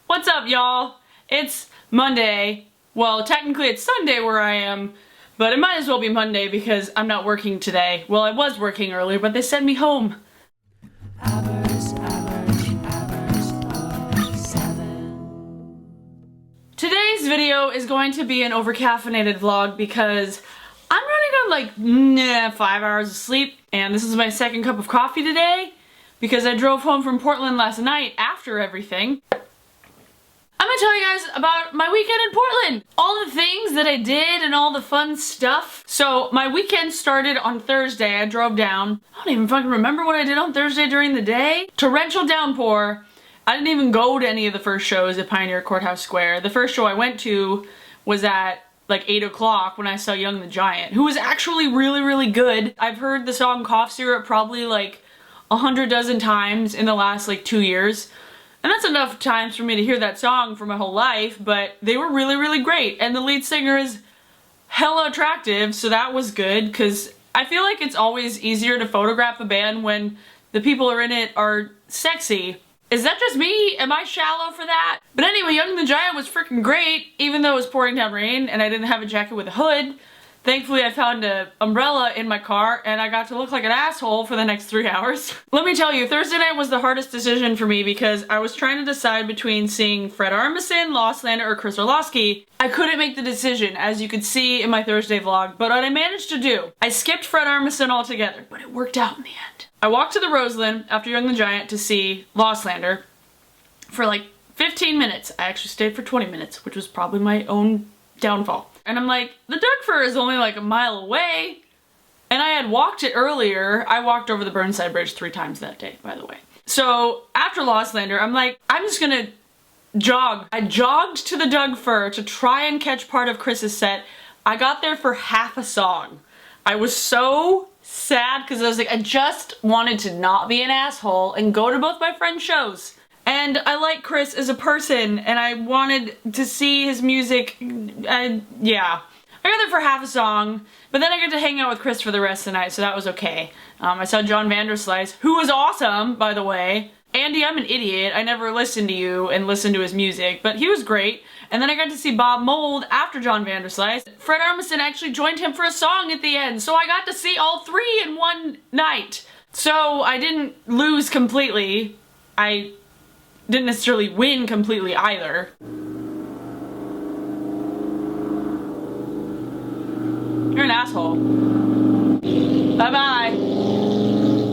What's up, y'all? It's Monday. Well, technically it's Sunday where I am, but it might as well be Monday because I'm not working today. Well, I was working earlier, but they sent me home. Today's video is going to be an overcaffeinated vlog because I'm running on 5 hours of sleep, and this is my second cup of coffee today because I drove home from Portland last night after everything. I'm gonna tell you guys about my weekend in Portland. All the things that I did and all the fun stuff. So my weekend started on Thursday. I drove down. I don't even fucking remember what I did on Thursday during the day. Torrential downpour. I didn't even go to any of the first shows at Pioneer Courthouse Square. The first show I went to was at like 8 o'clock when I saw Young the Giant, who was actually really, really good. I've heard the song Cough Syrup probably like 100 dozen times in the last like 2 years. And that's enough times for me to hear that song for my whole life, but they were really, really great. And the lead singer is hella attractive, so that was good, because I feel like it's always easier to photograph a band when the people who are in it are sexy. Is that just me? Am I shallow for that? But anyway, Young the Giant was freaking great, even though it was pouring down rain and I didn't have a jacket with a hood. Thankfully, I found an umbrella in my car and I got to look like an asshole for the next 3 hours. Let me tell you, Thursday night was the hardest decision for me because I was trying to decide between seeing Fred Armisen, Lostlander, or Chris Orlowski. I couldn't make the decision, as you could see in my Thursday vlog, but what I managed to do, I skipped Fred Armisen altogether, but it worked out in the end. I walked to the Roseland after Young the Giant to see Lostlander for like 15 minutes. I actually stayed for 20 minutes, which was probably my own downfall. And I'm like, the Doug Fir is only like a mile away. And I had walked it earlier. I walked over the Burnside Bridge 3 times that day, by the way. So after Lostlander, I'm like, I'm just gonna jog. I jogged to the Doug Fir to try and catch part of Chris's set. I got there for half a song. I was so sad because I was like, I just wanted to not be an asshole and go to both my friends' shows. And I like Chris as a person, and I wanted to see his music, yeah. I got there for half a song, but then I got to hang out with Chris for the rest of the night, so that was okay. I saw John Vanderslice, who was awesome, by the way. Andy, I'm an idiot. I never listened to you and listened to his music, but he was great. And then I got to see Bob Mould after John Vanderslice. Fred Armisen actually joined him for a song at the end, so I got to see all 3 in one night. So I didn't lose completely. I didn't necessarily win completely either. You're an asshole. Bye-bye.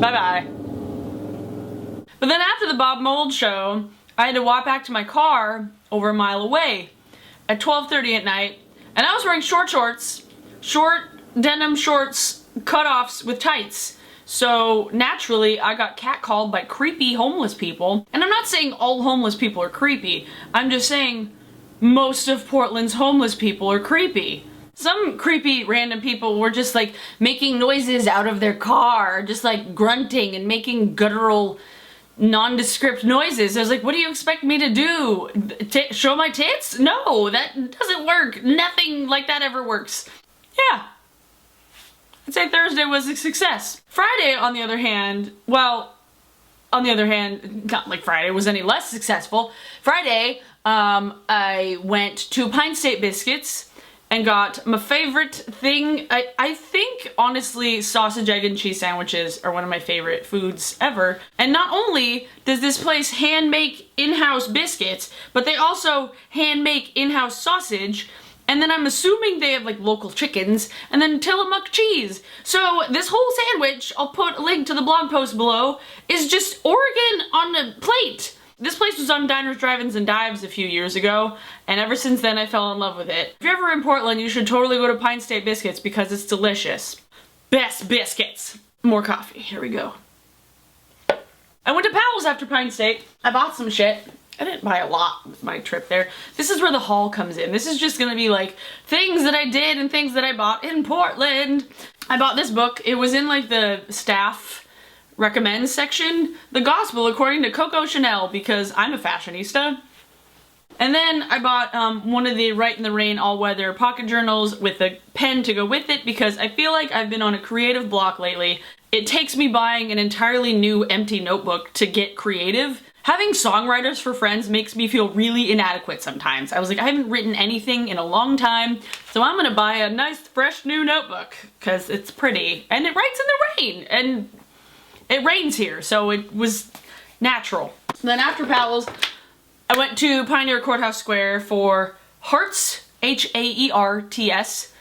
Bye-bye. But then after the Bob Mould show, I had to walk back to my car over a mile away at 12:30 at night, and I was wearing short shorts, short denim shorts, cutoffs with tights. So naturally, I got catcalled by creepy homeless people. And I'm not saying all homeless people are creepy. I'm just saying most of Portland's homeless people are creepy. Some creepy random people were just like making noises out of their car, just like grunting and making guttural, nondescript noises. I was like, what do you expect me to do? Show my tits? No, that doesn't work. Nothing like that ever works. Yeah. I'd say Thursday was a success. Friday, on the other hand, well, on the other hand, not like Friday was any less successful. Friday, I went to Pine State Biscuits and got my favorite thing. I think, honestly, sausage, egg, and cheese sandwiches are one of my favorite foods ever. And not only does this place hand make in-house biscuits, but they also hand make in-house sausage. And then I'm assuming they have like local chickens, and then Tillamook cheese. So this whole sandwich, I'll put a link to the blog post below, is just Oregon on a plate. This place was on Diners, Drive-Ins, and Dives a few years ago, and ever since then I fell in love with it. If you're ever in Portland, you should totally go to Pine State Biscuits because it's delicious. Best biscuits. More coffee, here we go. I went to Powell's after Pine State. I bought some shit. I didn't buy a lot with my trip there. This is where the haul comes in. This is just gonna be like things that I did and things that I bought in Portland. I bought this book. It was in like the staff recommends section. The Gospel According to Coco Chanel, because I'm a fashionista. And then I bought one of the Write in the Rain all-weather pocket journals with a pen to go with it because I feel like I've been on a creative block lately. It takes me buying an entirely new empty notebook to get creative. Having songwriters for friends makes me feel really inadequate sometimes. I was like, I haven't written anything in a long time, so I'm gonna buy a nice fresh new notebook because it's pretty and it writes in the rain, and it rains here, so it was natural. Then after Powell's, I went to Pioneer Courthouse Square for Hearts, H-A-E-R-T-S.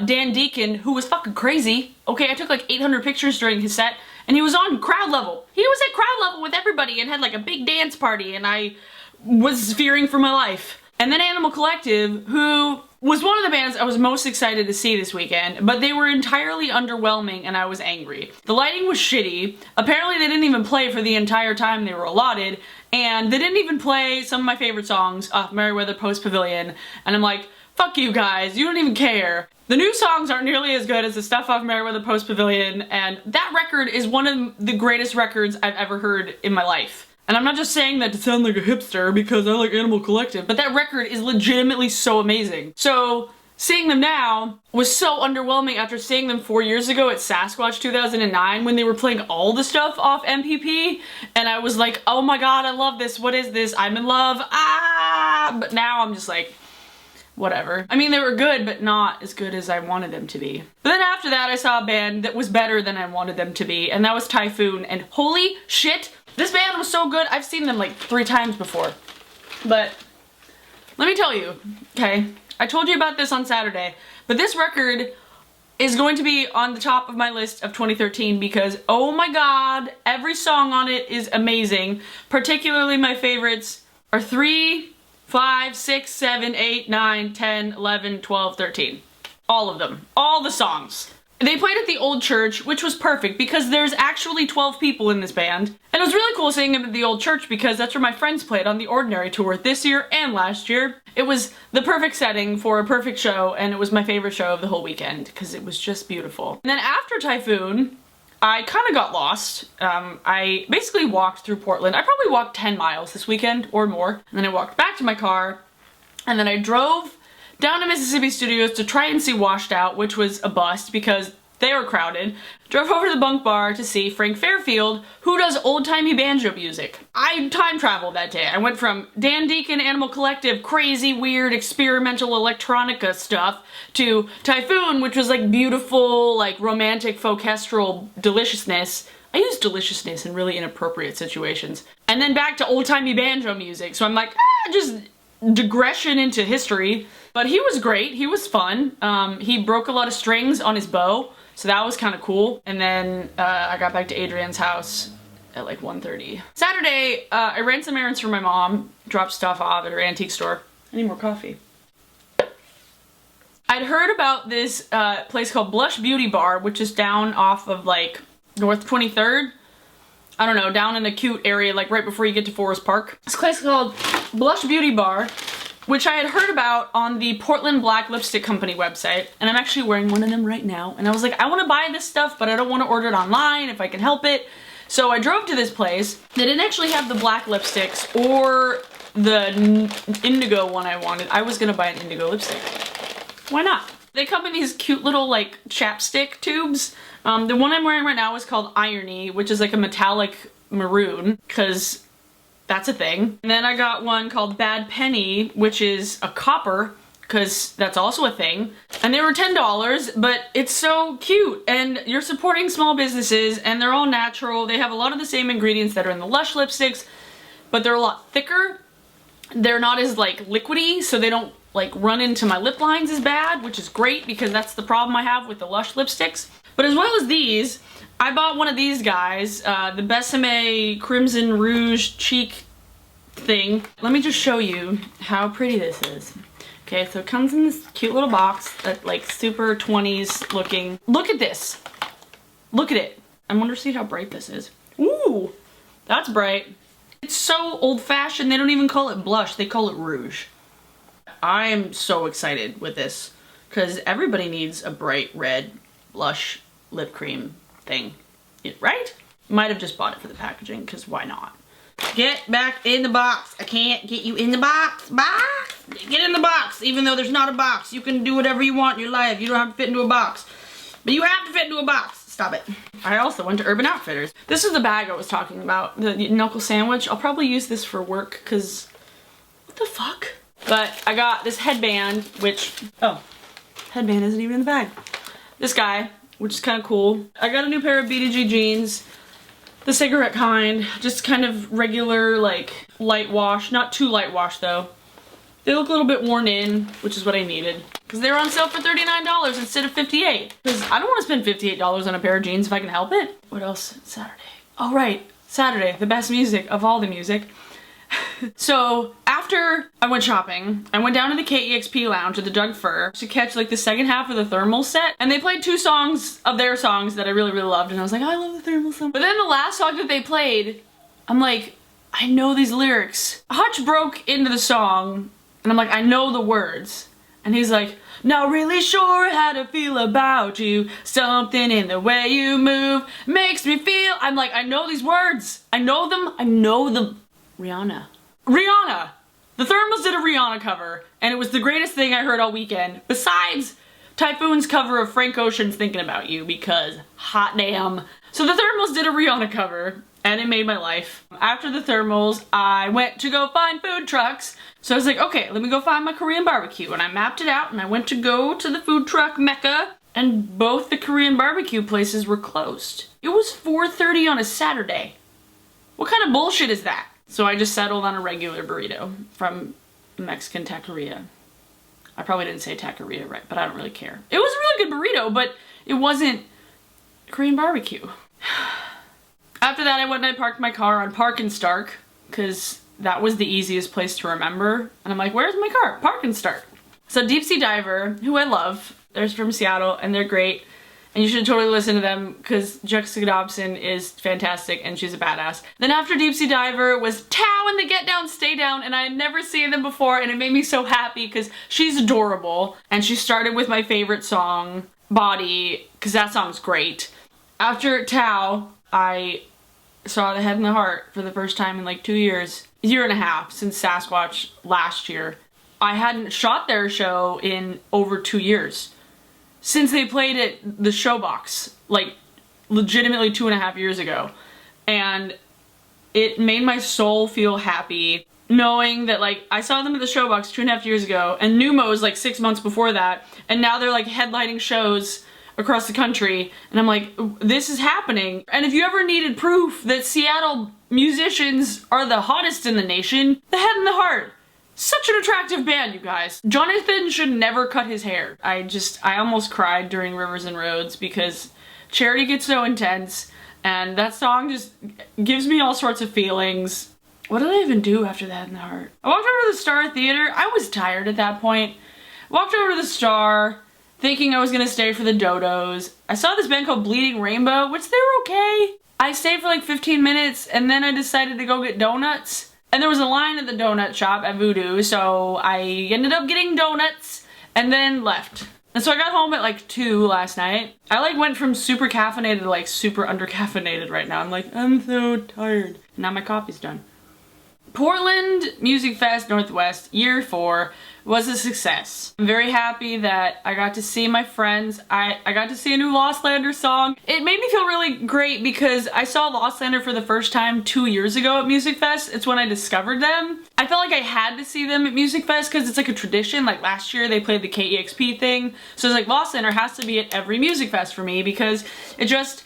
Dan Deacon, who was fucking crazy. Okay, I took like 800 pictures during his set, and he was on crowd level. He was at crowd level with everybody and had like a big dance party, and I was fearing for my life. And then Animal Collective, who was one of the bands I was most excited to see this weekend, but they were entirely underwhelming and I was angry. The lighting was shitty. Apparently they didn't even play for the entire time they were allotted, and they didn't even play some of my favorite songs off Merriweather Post Pavilion, and I'm like, fuck you guys, you don't even care. The new songs aren't nearly as good as the stuff off Merriweather Post Pavilion, and that record is one of the greatest records I've ever heard in my life. And I'm not just saying that to sound like a hipster because I like Animal Collective, but that record is legitimately so amazing. So seeing them now was so underwhelming after seeing them 4 years ago at Sasquatch 2009 when they were playing all the stuff off MPP, and I was like, oh my god, I love this, what is this, I'm in love, ah! But now I'm just like, whatever. I mean, they were good, but not as good as I wanted them to be. But then after that, I saw a band that was better than I wanted them to be, and that was Typhoon, and holy shit, this band was so good. I've seen them like 3 times before. But let me tell you, okay, I told you about this on Saturday, but this record is going to be on the top of my list of 2013 because, oh my god, every song on it is amazing. Particularly my favorites are 3, 5, 6, 7, 8, 9, 10, 11, 12, 13. All of them. All the songs. They played at the old church, which was perfect because there's actually 12 people in this band. And it was really cool seeing them at the old church because that's where my friends played on the Ordinary tour this year and last year. It was the perfect setting for a perfect show, and it was my favorite show of the whole weekend because it was just beautiful. And then after Typhoon, I kind of got lost. I basically walked through Portland. I probably walked 10 miles this weekend or more. And then I walked back to my car, and then I drove down to Mississippi Studios to try and see Washed Out, which was a bust because they were crowded. Drove over to the Bunk Bar to see Frank Fairfield, who does old-timey banjo music. I time traveled that day. I went from Dan Deacon, Animal Collective, crazy, weird, experimental electronica stuff, to Typhoon, which was like beautiful, like romantic, folkestral deliciousness. I use deliciousness in really inappropriate situations. And then back to old-timey banjo music, so I'm like, just digression into history. But he was great, he was fun. He broke a lot of strings on his bow, so that was kind of cool. And then I got back to Adrian's house at like 1:30. Saturday, I ran some errands for my mom, dropped stuff off at her antique store. I need more coffee. I'd heard about this place called Blush Beauty Bar, which is down off of like North 23rd. I don't know, down in a cute area, like right before you get to Forest Park. This place called Blush Beauty Bar, which I had heard about on the Portland Black Lipstick Company website, and I'm actually wearing one of them right now, and I was like, I want to buy this stuff, but I don't want to order it online if I can help it. So I drove to this place. They didn't actually have the black lipsticks or the indigo one I wanted. I was gonna buy an indigo lipstick. Why not? They come in these cute little like chapstick tubes. The one I'm wearing right now is called Irony, which is like a metallic maroon, because that's a thing. And then I got one called Bad Penny, which is a copper, because that's also a thing. And they were $10, but it's so cute. And you're supporting small businesses, and they're all natural. They have a lot of the same ingredients that are in the Lush lipsticks, but they're a lot thicker. They're not as like liquidy, so they don't like run into my lip lines as bad, which is great because that's the problem I have with the Lush lipsticks. But as well as these, I bought one of these guys, the Besame Crimson Rouge Cheek thing. Let me just show you how pretty this is. Okay, so it comes in this cute little box that like super 20s looking. Look at this. Look at it. I wonder see how bright this is. Ooh, that's bright. It's so old-fashioned, they don't even call it blush, they call it rouge. I am so excited with this because everybody needs a bright red blush lip cream thing, right? Might have just bought it for the packaging because why not? Get back in the box. I can't get you in the box. Box! Get in the box. Even though there's not a box, you can do whatever you want in your life. You don't have to fit into a box. But you have to fit into a box. Stop it. I also went to Urban Outfitters. This is the bag I was talking about, the knuckle sandwich. I'll probably use this for work because what the fuck? But I got this headband, which, oh, headband isn't even in the bag. This guy, which is kind of cool. I got a new pair of BDG jeans, the cigarette kind, just kind of regular, like, light wash. Not too light wash though. They look a little bit worn in, which is what I needed. Because they were on sale for $39 instead of $58. Because I don't want to spend $58 on a pair of jeans if I can help it. What else? Saturday. Oh right, Saturday, the best music of all the music. So after I went shopping, I went down to the KEXP lounge at the Doug Fir to catch like the second half of the Thermal set. And they played 2 songs of their songs that I really, really loved. And I was like, oh, I love the Thermal song. But then the last song that they played, I'm like, I know these lyrics. Hutch broke into the song and I'm like, I know the words. And he's like, not really sure how to feel about you. Something in the way you move makes me feel. I'm like, I know these words. I know them. I know them. Rihanna. Rihanna! The Thermals did a Rihanna cover, and it was the greatest thing I heard all weekend, besides Typhoon's cover of Frank Ocean's Thinking About You, because hot damn. So the Thermals did a Rihanna cover, and it made my life. After the Thermals, I went to go find food trucks. So I was like, okay, let me go find my Korean barbecue, and I mapped it out, and I went to go to the food truck mecca, and both the Korean barbecue places were closed. It was 4:30 on a Saturday. What kind of bullshit is that? So I just settled on a regular burrito from Mexican taqueria. I probably didn't say taqueria right, but I don't really care. It was a really good burrito, but it wasn't Korean barbecue. After that, I went and I parked my car on Park and Stark, because that was the easiest place to remember. And I'm like, where's my car? Park and Stark. So Deep Sea Diver, who I love, they're from Seattle and they're great. And you should totally listen to them because Jessica Dobson is fantastic and she's a badass. Then after Deep Sea Diver was Tao and the Get Down Stay Down, and I had never seen them before and it made me so happy because she's adorable. And she started with my favorite song, Body, because that song's great. After Tao, I saw The Head and the Heart for the first time in like 2 years. A year and a half since Sasquatch last year. I hadn't shot their show in over 2 years. Since they played at the Showbox, like legitimately 2.5 years ago. And it made my soul feel happy knowing that like I saw them at the Showbox 2.5 years ago and Numo's like 6 months before that, and now they're like headlining shows across the country, and I'm like, this is happening. And if you ever needed proof that Seattle musicians are the hottest in the nation, The Head and the Heart. Such an attractive band, you guys. Jonathan should never cut his hair. I almost cried during Rivers and Roads because Charity gets so intense and that song just gives me all sorts of feelings. What did I even do after That in the Heart? I walked over to the Star Theater. I was tired at that point. Walked over to the Star thinking I was gonna stay for the Dodos. I saw this band called Bleeding Rainbow, which they were okay. I stayed for like 15 minutes and then I decided to go get donuts. And there was a line at the donut shop at Voodoo, so I ended up getting donuts and then left. And so I got home at like 2 last night. I like went from super caffeinated to like super undercaffeinated right now. I'm like, I'm so tired. Now my coffee's done. Portland Music Fest Northwest Year 4 was a success. I'm very happy that I got to see my friends. I got to see a new Lostlander song. It made me feel really great because I saw Lostlander for the first time 2 years ago at Music Fest. It's when I discovered them. I felt like I had to see them at Music Fest because it's like a tradition. Like last year they played the KEXP thing. So it's like Lostlander has to be at every Music Fest for me because it just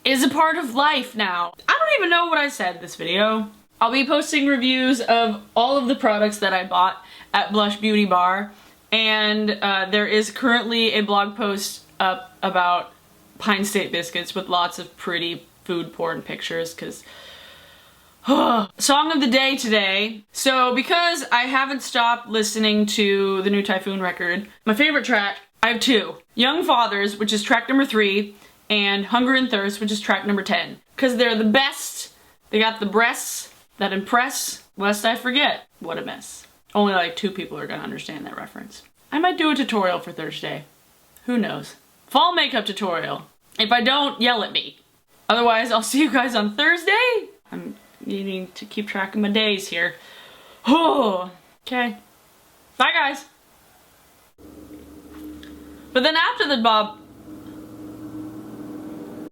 is a part of life now. I don't even know what I said in this video. I'll be posting reviews of all of the products that I bought at Blush Beauty Bar, and there is currently a blog post up about Pine State biscuits with lots of pretty food porn pictures because song of the day today. So because I haven't stopped listening to the new Typhoon record, my favorite track, I have 2. Young Fathers, which is track number 3, and Hunger and Thirst, which is track number 10. Because they're the best. They got the breasts that impress, lest I forget. What a mess. Only like 2 people are gonna understand that reference. I might do a tutorial for Thursday. Who knows? Fall makeup tutorial. If I don't, yell at me. Otherwise, I'll see you guys on Thursday. I'm needing to keep track of my days here. Oh, okay. Bye, guys. But then after the